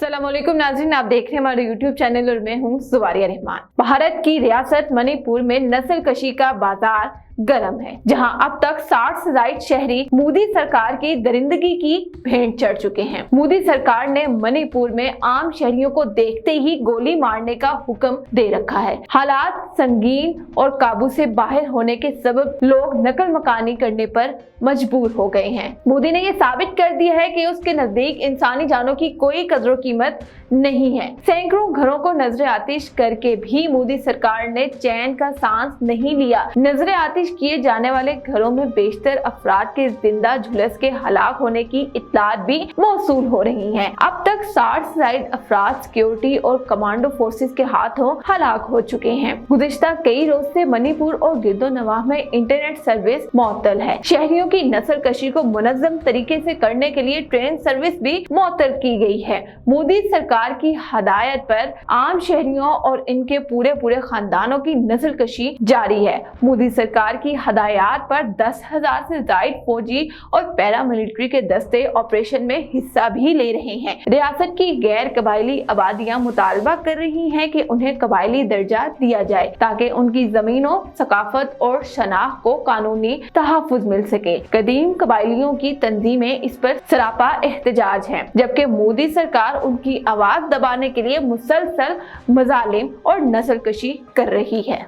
अस्सलाम वालेकुम नाज़रीन, आप देख रहे हैं हमारे YouTube चैनल और मैं हूं जुवारिया रहमान। भारत की रियासत मणिपुर में नस्ल कशी का बाजार गर्म है, जहां अब तक 60 से ज्यादा शहरी मोदी सरकार की दरिंदगी की भेंट चढ़ चुके हैं। मोदी सरकार ने मणिपुर में आम शहरियों को देखते ही गोली मारने का हुक्म दे रखा है। हालात संगीन और काबू से बाहर होने के सबब लोग नकल मकानी करने पर मजबूर हो गए हैं। मोदी ने ये साबित कर दिया है कि उसके नजदीक इंसानी जानों की कोई कदर कीमत नहीं है। सैकड़ों घरों को नजर आतिश करके भी मोदी सरकार ने चैन का सांस नहीं लिया। नजर आतिश किए जाने वाले घरों में बेशतर अफराद के जिंदा झुलस के हलाक होने की इत्तलात भी मौसूल हो रही हैं। अब तक 60 से ज्यादा अफराद सिक्योरिटी और कमांडो फोर्सेस के हाथों हलाक हो चुके हैं। गुज़िश्ता कई रोज से मणिपुर और गिरदोनवाह में इंटरनेट सर्विस मुअत्तल है। शहरियों की नस्ल कशी को मुनज़्ज़म तरीके से करने के लिए ट्रेन सर्विस भी मुअत्तल की गई है। मोदी सरकार की हदायत पर आम शहरियों और इनके पूरे खानदानों की नस्ल कशी जारी है। मोदी सरकार की हदायत पर 10,000 से ज्यादा फौजी और पैरामिलिट्री के दस्ते ऑपरेशन में हिस्सा भी ले रहे हैं। रियासत की गैर कबायली आबादियां मुतालबा कर रही हैं कि उन्हें कबायली दर्जा दिया जाए ताकि उनकी जमीनों, सकाफत और शनाख्त को कानूनी तहफ़्फ़ुज़ मिल सके। कदीम कबायलियों की तंजीमें इस पर सरापा एहतजाज हैं, जबकि मोदी सरकार उनकी आवाज दबाने के लिए मुसलसल मजालिम और नस्ल कशी कर रही है।